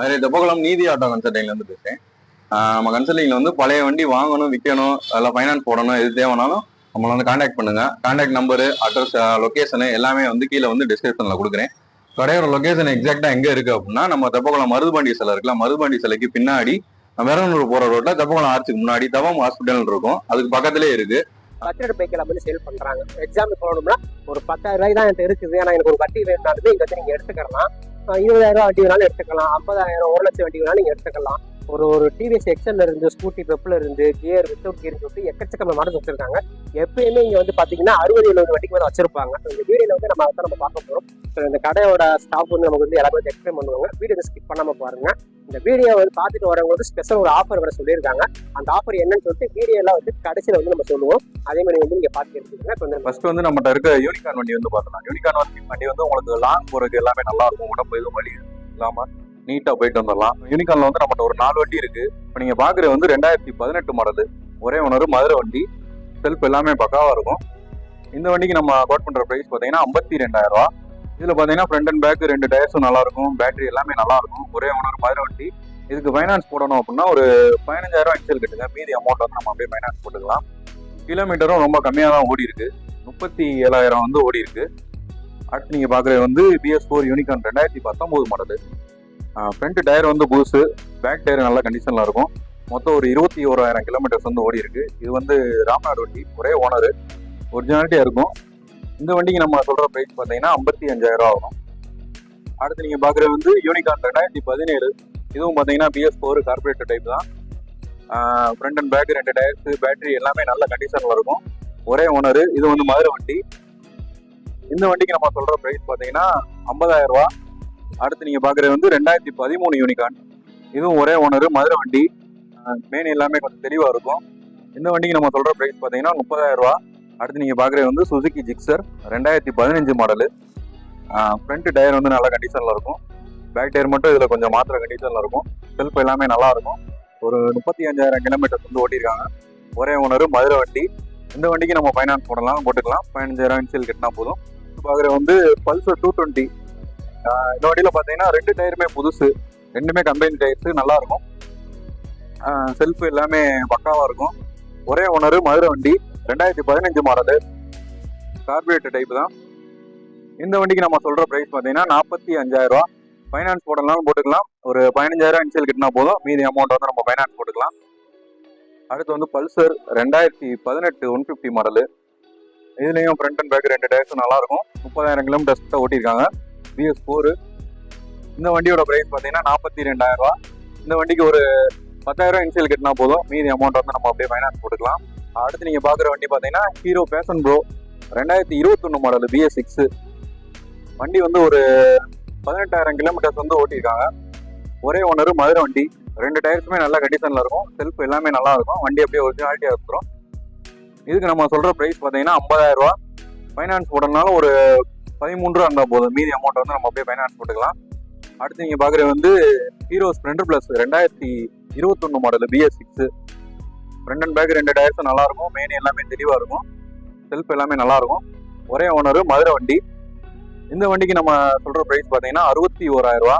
வேற தெப்பக்குளம் நீதி ஆட்டோ கன்சல்டிங்ல இருந்து பேசுறேன். நம்ம கன்சல்டிங்ல வந்து பழைய வண்டி வாங்கணும், விற்கணும், அதெல்லாம் ஃபைனான்ஸ் போடணும், எது தேவைனாலும் நம்மளை வந்து கான்டாக்ட் பண்ணுங்க. கான்டாக்ட் நம்பரு, அட்ரஸ், லொகேஷனு எல்லாமே வந்து கீழே வந்து டிஸ்கிரிப்ஷன்ல கொடுக்குறேன். கடையோட லொகேஷன் எக்ஸாக்டா எங்க இருக்கு அப்படின்னா, நம்ம தெப்பக்குளம் மருதுபாண்டி சிலை இருக்குல்ல, மருதுபாண்டி சிலைக்கு பின்னாடி வேறனூர் போற ரோட்ல தெப்பக்குளம் ஆர்ச்சுக்கு முன்னாடி தவம் ஹாஸ்பிட்டல் இருக்கும், அதுக்கு பக்கத்திலே இருக்கு. பட்ஜெட் பைக்கில் வந்து சேல் பண்றாங்க. எக்ஸாம்பிள் சொல்லணும்னா ஒரு 10,000 ரூபாய் தான் என்கிட்ட இருக்குது, ஆனா எனக்கு ஒரு வட்டி வேணும்னாலுமே இங்க வந்து நீங்க எடுத்துக்கலாம். 20,000 ரூபாய் வண்டி வேணாலும் எடுத்துக்கலாம், 50,000 1 லட்சம் வண்டி வேணாலும் நீங்க எடுத்துக்கலாம். ஒரு டிவிஎஸ் எக்ஸல்ல இருந்து, ஸ்கூட்டி பெப்ல இருந்து, கியர் வித்தவுட் கியர் சொல்லிட்டு எக்கச்சக்கமான மாடல் வச்சிருக்காங்க. எப்பயுமே இங்க வந்து பாத்தீங்கன்னா 60-70 வண்டிக்கு மேல வச்சிருப்பாங்க. இந்த வீடியோல வந்து நம்ம பார்க்க போறோம். இந்த கடையோட ஸ்டாஃப் வந்து நமக்கு வந்து எல்லாரும் எக்ஸ்பிளைன் பண்ணுவாங்க. வீடியோ ஸ்கிப் பண்ணாம பாருங்க. இந்த வீடியோ வந்து பார்த்துட்டு வரவங்களுக்கு ஸ்பெஷல் ஒரு ஆஃபர் வர சொல்லியிருக்காங்க. அந்த ஆஃபர் என்னன்னு சொல்லிட்டு வீடியோ எல்லாம் வந்து கடைசியில வந்து நம்ம சொல்லுவோம். அதே மாதிரி வந்து நீங்க பார்த்து எடுத்துக்கோங்க. ஃபர்ஸ்ட் வந்து நம்மகிட்ட இருக்க யூனிகார்ன் வண்டி வந்து பார்த்தலாம். யூனிகார்ன் வண்டி வந்து உங்களுக்கு லாங் போறதுக்கு எல்லாமே நல்லா இருக்கும், உடம்பு எதுவும் வலி இல்லாம நீட்டா போயிட்டு வந்துடலாம். யூனிகார்ன்ல வந்து நம்மகிட்ட ஒரு 4 வண்டி இருக்கு. இப்போ நீங்க பாக்குறது வந்து 2018 மாடல், ஒரே ஓனர், மதுரை வண்டி, செல்ஃப் எல்லாமே பக்காவா இருக்கும். இந்த வண்டிக்கு நம்ம கோட் பண்ற பிரைஸ் பாத்தீங்கன்னா 52,000 ரூபா. இதுல பாத்தீங்கன்னா ஃப்ரண்ட் அண்ட் பேக் 2 டயர்ஸும் நல்லா இருக்கும், பேட்டரி எல்லாமே நல்லா இருக்கும், ஒரே ஓனர், மதுரை வண்டி. இதுக்கு ஃபைனான்ஸ் போடணும் அப்படின்னா ஒரு 15,000 ரூபாய் இன்சல் கட்டுங்க, மீதி அமௌண்ட் வந்து நம்ம அப்படியே ஃபைனான்ஸ் போட்டுக்கலாம். கிலோமீட்டரும் ரொம்ப கம்மியா தான் ஓடி இருக்கு, 37,000 வந்து ஓடி இருக்கு. அடுத்து நீங்க பாக்குறது வந்து BS4 unicorn 2019 model. Front tyre வந்து புதுசு, பேக் டயர் நல்ல கண்டிஷன்ல இருக்கும். மொத்தம் ஒரு 21,000 கிலோமீட்டர்ஸ் வந்து ஓடி இருக்கு. இது வந்து ராம்நாடு வண்டி, ஒரே ஓனர், ஒரிஜினாலிட்டியா இருக்கும். இந்த வண்டிக்கு நம்ம சொல்ற பிரைஸ் பார்த்தீங்கன்னா 55,000 ரூபா ஆகும். அடுத்து நீங்க பாக்குறது வந்து யூனிகார்ன் 2017. இதுவும் பார்த்தீங்கன்னா BS4 கார்பரேட்டர் டைப் தான். Front and back 2 tyres, battery எல்லாமே நல்ல கண்டிஷன்ல இருக்கும், ஒரே ஓனர். இது வந்து மதுரை வண்டி. இந்த வண்டிக்கு நம்ம சொல்ற பிரைஸ் பார்த்தீங்கன்னா 50,000 ரூபா. அடுத்து நீங்க பாக்குறது வந்து 2013 யூனிகார்ன். இதுவும் ஒரே ஓனர், மதுரை வண்டி. மெயின் எல்லாமே கொஞ்சம் தெளிவா இருக்கும். இந்த வண்டிக்கு நம்ம சொல்ற பிரைஸ் பார்த்தீங்கன்னா 30,000 ரூபா. அடுத்து நீங்க பாக்குறது வந்து Suzuki Gixxer 2015 model. Front tyre வந்து நல்ல கண்டிஷன்ல இருக்கும், பேக் டயர் மட்டும் இதுல கொஞ்சம் மாத்திர கண்டிஷன்ல இருக்கும். செல்ஃப் எல்லாமே நல்லா இருக்கும். ஒரு 35,000 கிலோமீட்டர்ஸ் வந்து ஓட்டிருக்காங்க, ஒரே ஓனர், மதுரை வண்டி. இந்த வண்டிக்கு நம்ம ஃபைனான்ஸ் போட்டுக்கலாம், 15,000 இன்சியல் கட்டினா போதும். பாக்குறது வந்து பல்சர் 220. இந்த வண்டியில பாத்தீங்கன்னா 2 டயருமே புதுசு, 2மே கம்பெனி டயர்ஸ், நல்லா இருக்கும். செல்ஃப் எல்லாமே பக்காவா இருக்கும், ஒரே ஓனர், மதுரை வண்டி, 2015 மாடல், கார்பரேட்டர் டைப் தான். இந்த வண்டிக்கு நம்ம சொல்ற பிரைஸ் பார்த்தீங்கன்னா 45,000 ரூபா. ஃபைனான்ஸ் போடலாம் போட்டுக்கலாம், ஒரு 15,000 இன்சியல் கட்டினா போதும், மீதி அமௌண்ட் வந்து நம்ம ஃபைனான்ஸ் போட்டுக்கலாம். அடுத்து வந்து பல்சர் 2018 150 மாடல். இதுலயும் ஃப்ரண்ட் அண்ட் பேக் 2 டயர்ஸும் நல்லா இருக்கும், 30,000 கிலோமீட்டர்ஸ் கிட்ட ஓட்டியிருக்காங்க, BS4. இந்த வண்டியோட பிரைஸ் பார்த்தீங்கன்னா 42,000 ரூபா. இந்த வண்டிக்கு ஒரு 10,000 இன்சியல் கட்டினா போதும், மீதி அமௌண்ட் வந்து நம்ம அப்படியே ஃபைனான்ஸ் போட்டுக்கலாம். அடுத்து நீங்க பாக்குற வண்டி பாத்தீங்கன்னா hero fashion bro 2021 model, BS6. வண்டி வந்து ஒரு 18,000 கிலோமீட்டர்ஸ் வந்து ஓட்டியிருக்காங்க, ஒரே ஓனர், மதுரை வண்டி. 2 டயர்ஸுமே நல்ல கண்டிஷன்ல இருக்கும், செல்ஃப் எல்லாமே நல்லா இருக்கும், வண்டி அப்படியே ஒரிஜினாலிட்டியா இருக்கும். இதுக்கு நம்ம சொல்ற பிரைஸ் பாத்தீங்கன்னா 50,000 ரூபா. ஃபைனான்ஸ் போடனாலும் ஒரு 13 ரூபா இருந்தா போதும், மீதி அமௌண்ட் வந்து நம்ம அப்படியே ஃபைனான்ஸ் போட்டுக்கலாம். அடுத்து நீங்க பாக்குறது வந்து Hero Splendor plus 2021 model, BS6. Front and back 2 டயர்ஸும் நல்லா இருக்கும், மெயின் எல்லாமே தெளிவா இருக்கும், செல்ஃப் எல்லாமே நல்லா இருக்கும், ஒரே ஓனர், மதுரை வண்டி. இந்த வண்டிக்கு நம்ம சொல்ற பிரைஸ் பாத்தீங்கன்னா 61,000 ரூபா.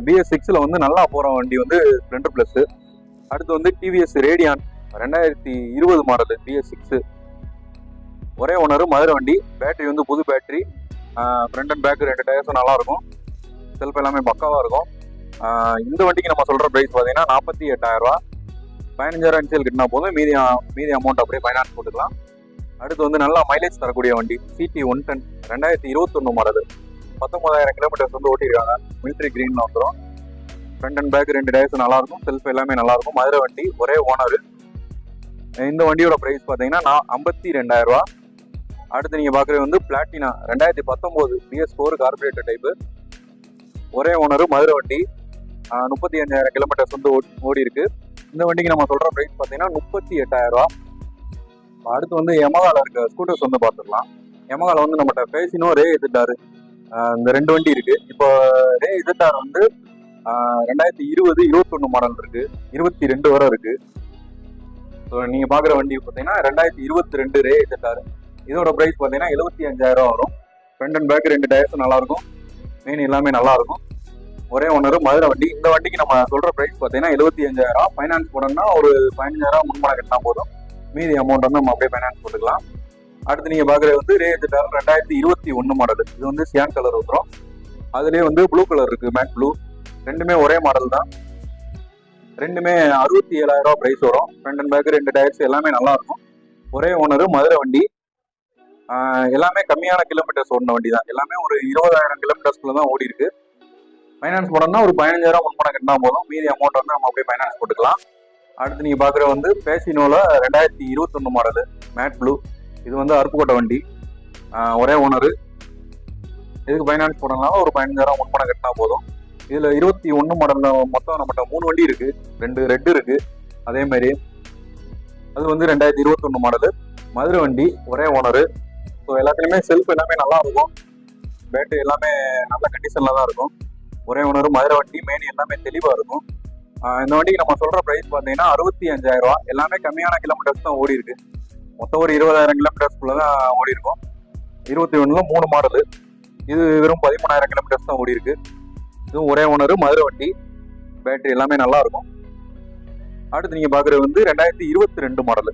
BS6ல வந்து நல்லா போற வண்டி வந்து ஸ்ப்ளெண்டர் பிளஸ். அடுத்து வந்து டிவிஎஸ் ரேடியான் 2020 மாடல், BS6, ஒரே ஓனர், மதுரை வண்டி. பேட்டரி வந்து புது பேட்டரி, ஃப்ரண்ட் அண்ட் பேக் 2 டயர்ஸும் நல்லா இருக்கும், செல்ஃப் எல்லாமே பக்காவா இருக்கும். இந்த வண்டிக்கு நம்ம சொல்ற பிரைஸ் பாத்தீங்கன்னா 48,000 ரூபா. 15,000 இன்சியல் கட்டினா போதும், மீதி அமௌண்ட் அப்படியே ஃபைனான்ஸ் போட்டுக்கலாம். அடுத்து வந்து நல்லா மைலேஜ் தரக்கூடிய வண்டி CT 110 2021 மாடல், 19,000 கிலோமீட்டர்ஸ் வந்து ஓட்டிருக்காங்க, மிலிட்ரி கிரீன்ல வந்துடும். ஃப்ரண்ட் அண்ட் பேக் 2 டயர்ஸ் நல்லா இருக்கும், செல்ஃப் எல்லாமே நல்லா இருக்கும், மதுரை வண்டி, ஒரே ஓனர். இந்த வண்டியோட பிரைஸ் பாத்தீங்கன்னா 52,000 ரூபா. அடுத்து நீங்க பாக்குறது வந்து பிளாட்டினா 2019 BS4 கார்பரேட்டர் டைப், ஒரே ஓனர், மதுரை வண்டி. 35,000 கிலோமீட்டர்ஸ் வந்து ஓடி இருக்கு. இந்த வண்டிக்கு நம்ம சொல்ற பிரைஸ் பாத்தீங்கன்னா 38,000 ரூபா. அடுத்து வந்து யமகால இருக்க ஸ்கூட்டர்ஸ் வந்து பார்த்துக்கலாம். யமகால வந்து நம்மகிட்ட ஃபேசினோ, ரே ZR, இந்த 2 வண்டி இருக்கு. இப்போ ரே ZR வந்து 2020 21 மாடல் இருக்கு, 22 வரை இருக்கு. ஸோ நீங்க பாக்குற வண்டி பாத்தீங்கன்னா 2022 ரே ZR. இதோட பிரைஸ் பாத்தீங்கன்னா 75,000 ரூபா வரும். ஃப்ரண்ட் அண்ட் பேக் 2 டயர்ஸும் நல்லா இருக்கும், மெயின் எல்லாமே நல்லா இருக்கும், ஒரே ஓனர் மதுரை வண்டி. இந்த வண்டிக்கு நம்ம சொல்ற பிரைஸ் பார்த்தீங்கன்னா 75,000. ஃபைனான்ஸ் போடணும்னா ஒரு 15,000 முன்பணம் கட்டினா போதும். மீதி அமௌண்ட் வந்து நம்ம அப்படியே ஃபைனான்ஸ் போட்டுக்கலாம். அடுத்து நீங்க பாக்குறது வந்து ரே எஜெட் 2021 மாடல். இது வந்து சியான் கலர் வந்துடும். அதுலேயே வந்து ப்ளூ கலர் இருக்கு, மேட் ப்ளூ. ரெண்டுமே ஒரே மாடல் தான். ரெண்டுமே 67,000 பிரைஸ் வரும். ஃப்ரண்ட் அண்ட் பேக் 2 டயர்ஸ் எல்லாமே நல்லா இருக்கும். ஒரே ஓனர் மதுரை வண்டி. எல்லாமே கம்மியான கிலோமீட்டர்ஸ் ஓடின வண்டி தான். எல்லாமே ஒரு 20,000 கிலோமீட்டர்ஸ்க்குள்ள தான் ஓடி இருக்கு. ஃபைனான்ஸ் போடணும்னா ஒரு 15,000 முன்பணம் கட்டினா போதும். மீதி அமௌண்ட் வந்து நம்ம அப்படியே ஃபைனான்ஸ் போட்டுக்கலாம். அடுத்து நீங்க பாக்குற வந்து பேசினோல 2021 மாடல் மேட் ப்ளூ. இது வந்து அருப்புக்கோட்டை வண்டி. ஒரே ஓனர். இதுக்கு ஃபைனான்ஸ் போடணும்னாலும் ஒரு 15,000 முன்பணம் கட்டினா போதும். இதுல 21 மாடல்ல மொத்தம் நம்மகிட்ட 3 வண்டி இருக்கு. 2 ரெட் இருக்கு. அதே மாதிரி அது வந்து 2021 மாடல் மதுரை வண்டி, ஒரே ஓனர். ஸோ எல்லாத்துலயுமே செல்ஃப் எல்லாமே நல்லா இருக்கும். பேட்டரி எல்லாமே நல்ல கண்டிஷன்ல தான் இருக்கும். ஒரே ஓனர் மதுரை வண்டி, மெயின் எல்லாமே தெளிவா இருக்கும். இந்த வண்டிக்கு நம்ம சொல்ற பிரைஸ் பார்த்தீங்கன்னா 65,000. எல்லாமே கம்மியான கிலோமீட்டர்ஸ் தான் ஓடி இருக்கு. மொத்தம் ஒரு 20,000 கிலோமீட்டர்ஸ்க்குள்ள தான் ஓடி இருக்கும். 21ல 3 மாடல். இது வெறும் 13,000 கிலோமீட்டர்ஸ் தான் ஓடி இருக்கு. இதுவும் ஒரே ஓனர் மதுரை வண்டி. பேட்டரி எல்லாமே நல்லா இருக்கும். அடுத்து நீங்க பாக்குறது வந்து 2022 மாடல்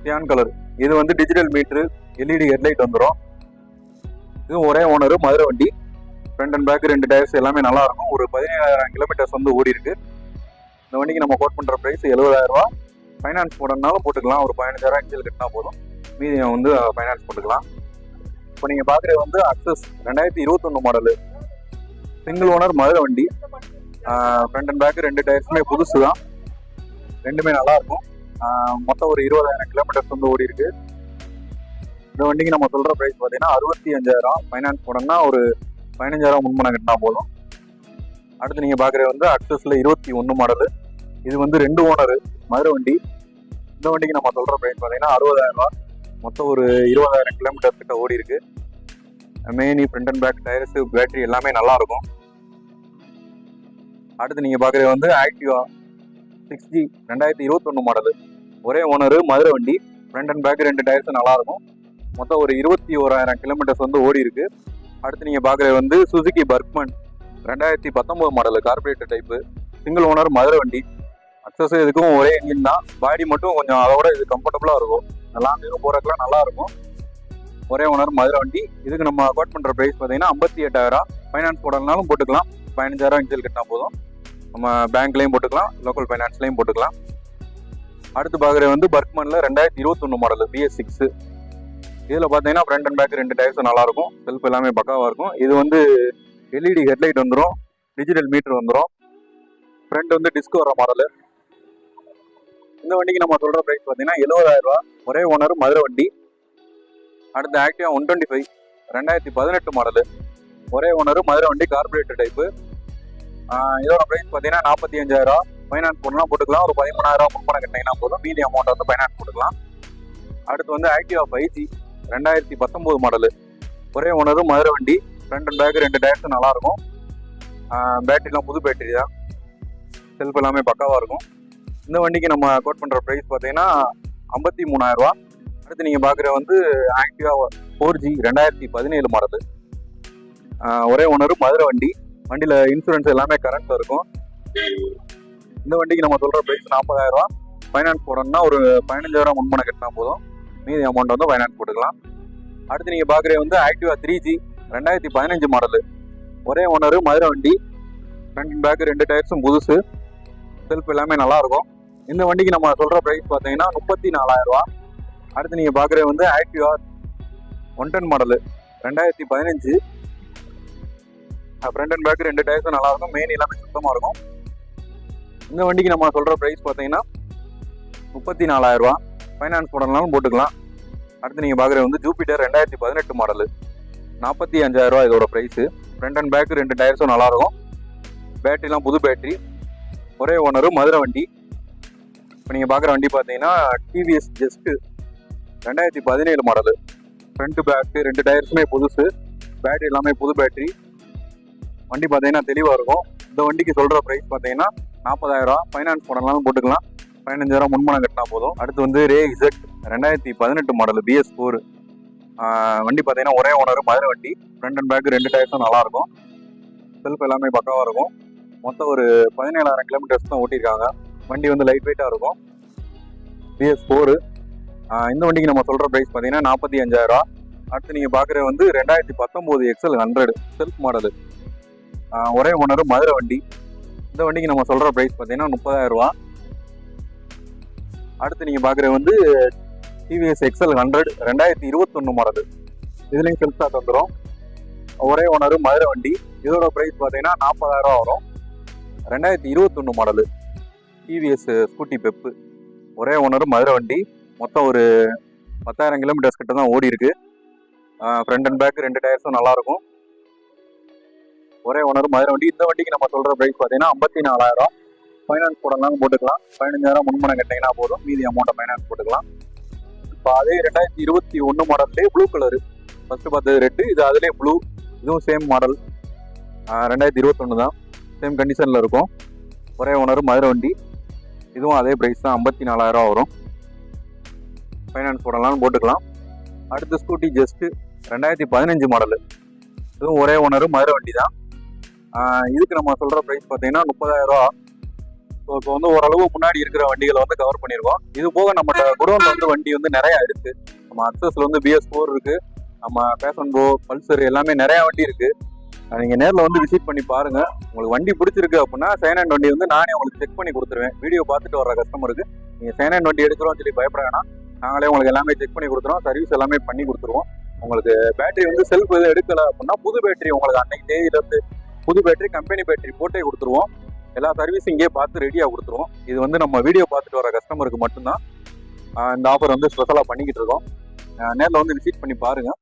சியான் கலர். இது வந்து டிஜிட்டல் மீட்டர், எல்இடி ஹெட்லைட் வந்துடும். இதுவும் ஒரே ஓனர் மதுரை வண்டி. ஃப்ரண்ட் அண்ட் பேக் 2 டயர்ஸ் எல்லாமே நல்லா இருக்கும். ஒரு 17,000 கிலோமீட்டர்ஸ் வந்து ஓடி இருக்கு. இந்த வண்டிக்கு நம்ம கோட் பண்ற பிரைஸ் 70,000. ஃபைனான்ஸ் போடணும்னாலும் போட்டுக்கலாம். ஒரு 15,000 இன்ஜில் கட்டினா போதும். மீதி வந்து ஃபைனான்ஸ் போட்டுக்கலாம். இப்போ நீங்க பாக்குறது வந்து Access 2021 model single owner Madurai வண்டி. ஃப்ரண்ட் அண்ட் பேக் 2 டயர்ஸுமே புதுசு தான். ரெண்டுமே நல்லா இருக்கும். மொத்தம் ஒரு 20,000 கிலோமீட்டர்ஸ் வந்து ஓடி இருக்கு. இந்த வண்டிக்கு நம்ம சொல்ற பிரைஸ் பார்த்தீங்கன்னா 65,000. ஃபைனான்ஸ் போடணும்னா ஒரு 15,000 முன்பணம் கட்டினா போதும். அடுத்து நீங்க பாக்குறது வந்து அக்சஸ்ல 21 மாடல். இது வந்து 2 ஓனர் மதுரை வண்டி. இந்த வண்டிக்கு நம்ம சொல்ற பிரைஸ் பார்த்தீங்கன்னா 60,000. மொத்தம் ஒரு 20,000 கிலோமீட்டர்ஸ் கிட்ட ஓடி இருக்கு. Main front and back tyres, battery எல்லாமே நல்லா இருக்கும். அடுத்து நீங்க பாக்குறது வந்து ஆக்டிவா 6G 2021 மாடல். ஒரே ஓனர் மதுரை வண்டி. ஃப்ரண்ட் அண்ட் பேக் 2 டயர்ஸ் நல்லா இருக்கும். மொத்தம் ஒரு 21,000 கிலோமீட்டர்ஸ் வந்து ஓடி இருக்கு. அடுத்து நீங்க பாக்குறது வந்து Suzuki Burgman 2019 model carburettor type single owner Madurai வண்டி. அக்சஸ் இதுக்கும் ஒரே இன்ஜின் தான். பாடி மட்டும் கொஞ்சம் அதோட இது கம்ஃபர்டபுளா இருக்கும். லாங்கும் போறதுக்குலாம் நல்லா இருக்கும். ஒரே ஓனர் மதுரை வண்டி. இதுக்கு நம்ம கோட் பண்ற பிரைஸ் பார்த்தீங்கன்னா 58,000. ஃபைனான்ஸ் போடணும்னாலும் போட்டுக்கலாம். 15,000 இன்ஜில் கட்டினா போதும். நம்ம பேங்க்லையும் போட்டுக்கலாம், லோக்கல் ஃபைனான்ஸ்லையும் போட்டுக்கலாம். அடுத்து பாக்குறது வந்து பர்க்மன்ல 2021 மாடல் BS6. இதுல பாத்தீங்கன்னா ஃப்ரண்ட் அண்ட் பேக் 2 டயர்ஸும் நல்லா இருக்கும். செல்ஃப் எல்லாமே பக்காவா இருக்கும். இது வந்து எல்இடி ஹெட்லைட் வந்துடும், டிஜிட்டல் மீட்டர் வந்துடும். ஃப்ரண்ட் வந்து டிஸ்க் வர மாடல். இந்த வண்டிக்கு நம்ம சொல்ற பிரைஸ் பார்த்தீங்கன்னா 70,000. ஒரே ஓனர் மதுரை வண்டி. அடுத்து ஆக்டிவா 125 2018 மாடல். ஒரே ஓனர் மதுரை வண்டி, கார்பரேட்டர் டைப்பு. இதோட பிரைஸ் பார்த்தீங்கன்னா 45,000. ஃபைனான்ஸ் போடலாம் போட்டுக்கலாம். ஒரு 13,000 முன்பணம் கட்டினீங்கன்னா போதும். மீதி அமௌண்ட் வந்து ஃபைனான்ஸ் போட்டுக்கலாம். அடுத்து வந்து ஆக்டிவா 5G 2019 மாடல். ஒரே ஓனர் மதுரை வண்டி. ஃப்ரண்ட் அண்ட் பேக் 2 டயர்ஸும் நல்லா இருக்கும். பேட்டரிலாம் புது பேட்டரி தான். செல்ஃப் எல்லாமே பக்காவா இருக்கும். இந்த வண்டிக்கு நம்ம கோட் பண்ற பிரைஸ் பார்த்தீங்கன்னா 53,000. அடுத்து நீங்க பாக்குற வந்து ஆக்டிவா 4G 2017 மாடல். ஒரே ஓனர் மதுரை வண்டி. வண்டியில இன்சூரன்ஸ் எல்லாமே கரண்ட்ல இருக்கும். இந்த வண்டிக்கு நம்ம சொல்ற பிரைஸ் 40,000. ஃபைனான்ஸ் போடணும்னா ஒரு 15,000 முன்பணம் கட்டினா போதும். மீதி அமௌண்ட் வந்து ஃபைனான்ஸ் போட்டுக்கலாம். அடுத்து நீங்க பாக்குறது வந்து ஆக்டிவா 3G 2015 மாடல். ஒரே ஓனர் மதுரை வண்டி. ஃப்ரண்ட் அண்ட் பேக் 2 டயர்ஸும் புதுசு. செல்ஃப் எல்லாமே நல்லா இருக்கும். இந்த வண்டிக்கு நம்ம சொல்ற பிரைஸ் பார்த்தீங்கன்னா 34,000. அடுத்து நீங்க பாக்குறது வந்து ஆக்டிவா 110 மாடல் 2015. ஃப்ரண்ட் அண்ட் பேக் 2 டயர்ஸும் நல்லா இருக்கும். மெயின் எல்லாமே சுத்தமா இருக்கும். இந்த வண்டிக்கு நம்ம சொல்ற பிரைஸ் பார்த்தீங்கன்னா 34,000. ஃபைனான்ஸ் போடணும்னாலும் போட்டுக்கலாம். அடுத்து நீங்க பாக்குறது வந்து ஜூபிட்டர் 2018 மாடல் 45,000 இதோட பிரைஸ். ஃப்ரண்ட் அண்ட் பேக் 2 டயர்ஸும் நல்லா இருக்கும். பேட்டரிலாம் புது பேட்டரி. ஒரே ஓனர் மதுரை வண்டி. இப்போ நீங்கள் பார்க்குற வண்டி பார்த்தீங்கன்னா TVS just 2017 model. Front back 2 டயர்ஸுமே புதுசு. பேட்டரி எல்லாமே புது பேட்டரி. வண்டி பார்த்தீங்கன்னா தெளிவாக இருக்கும். இந்த வண்டிக்கு சொல்கிற ப்ரைஸ் பார்த்தீங்கன்னா 40,000. ஃபைனான்ஸ் போடலாம் போட்டுக்கலாம். 15,000 முன்பணம் கட்டினா போதும். அடுத்து வந்து ரே இசட் 2018 மாடல் BS4. வண்டி பார்த்தீங்கன்னா ஒரே ஓனர் மதுரை வண்டி. ஃப்ரண்ட் அண்ட் பேக் 2 டயர்ஸும் நல்லாயிருக்கும். செல்ஃப் எல்லாமே பக்காவாக இருக்கும். மொத்தம் ஒரு 17,000 கிலோமீட்டர்ஸ் தான் ஓட்டியிருக்காங்க. வண்டி வந்து லைட் வெயிட்டாக இருக்கும். BS4. இந்த வண்டிக்கு நம்ம சொல்கிற ப்ரைஸ் பார்த்தீங்கன்னா 45,000. அடுத்து நீங்கள் பார்க்குறது வந்து 2019 XL 100 செல்ஃப் மாடலு. ஒரே ஓனர், மதுரை வண்டி. இந்த வண்டிக்கு நம்ம சொல்கிற ப்ரைஸ் பார்த்தீங்கன்னா 30,000. அடுத்து நீங்கள் பார்க்குறது வந்து TVS XL 100 2021 மாடலு. இதுலேயும் செல்ஃப் ஸ்டார்ட் வந்துடும். ஒரே ஓனர், மதுரை வண்டி. இதோட ப்ரைஸ் பார்த்தீங்கன்னா 40,000 வரும். 2021 மாடலு TVS ஸ்கூட்டி பெப்பு. ஒரே ஓனர், மதுரை வண்டி. மொத்தம் ஒரு 10,000 கிலோமீட்டர்ஸ் கிட்ட தான் ஓடி இருக்கு. ஃப்ரண்ட் அண்ட் பேக் 2 டயர்ஸும் நல்லாயிருக்கும். ஒரே ஓனர், மதுரை வண்டி. இந்த வண்டிக்கு நம்ம சொல்கிற ப்ரைஸ் பார்த்தீங்கன்னா 54,000. ஃபைனான்ஸ் போடலாம் போட்டுக்கலாம். 15,000 முன்பணம் கட்டிங்கன்னா போதும், மீதி அமௌண்ட்டை ஃபைனான்ஸ் போட்டுக்கலாம். இப்போ அதே 2021 மாடல்லே ப்ளூ கலரு. ஃபஸ்ட்டு பார்த்தது ரெட்டு, இது அதுலேயே ப்ளூ. இதுவும் சேம் மாடல். 2021 தான். சேம் கண்டிஷனில் இருக்கும். ஒரே ஓனர், மதுரை வண்டி. இதுவும் அதே ப்ரைஸ் தான், 54,000 வரும். ஃபைனான்ஸ் போடலாம்னு போட்டுக்கலாம். அடுத்த ஸ்கூட்டி ஜஸ்ட்டு 2015 மாடலு. இதுவும் ஒரே ஓனர், மதுரை வண்டி தான். இதுக்கு நம்ம சொல்கிற ப்ரைஸ் பார்த்தீங்கன்னா 30,000. ஸோ இப்போ வந்து ஓரளவு முன்னாடி இருக்கிற வண்டிகளை வந்து கவர் பண்ணியிருக்கோம். இது போக நம்ம குடோனில் வந்து வண்டி வந்து நிறையா இருக்குது. நம்ம அக்சஸில் வந்து BS4 இருக்குது. நம்ம பேஷன் ப்ரோ, பல்சர் எல்லாமே நிறையா வண்டி இருக்குது. நீங்கள் நேரில் வந்து விசிட் பண்ணி பாருங்கள். உங்களுக்கு வண்டி பிடிச்சிருக்கு அப்படின்னா செகண்ட் ஹேண்ட் வண்டி வந்து நானே உங்களுக்கு செக் பண்ணி கொடுத்துருவேன். வீடியோ பார்த்துட்டு வர கஸ்டமருக்கு நீங்கள் செகண்ட் ஹேண்ட் வண்டி எடுக்கிறோம்னு சொல்லி பயப்பட வேணாம். நாங்களே உங்களுக்கு எல்லாமே செக் பண்ணி கொடுத்துருவோம். சர்வீஸ் எல்லாமே பண்ணி கொடுத்துருவோம். உங்களுக்கு பேட்டரி வந்து செல்ஃப் எதுவும் எடுக்கலை அப்படின்னா புது பேட்டரி உங்களுக்கு அன்னைக்கு தேதியிலேருந்து புது பேட்டரி, கம்பெனி பேட்டரி போட்டே கொடுத்துருவோம். எல்லா சர்வீஸும் இங்கேயே பார்த்து ரெடியாக கொடுத்துருவோம். இது வந்து நம்ம வீடியோ பார்த்துட்டு வர கஸ்டமருக்கு மட்டும்தான் இந்த ஆஃபர் வந்து ஸ்பெஷலாக பண்ணிக்கிட்டு இருக்கோம். நேரில் வந்து விசிட் பண்ணி பாருங்கள்.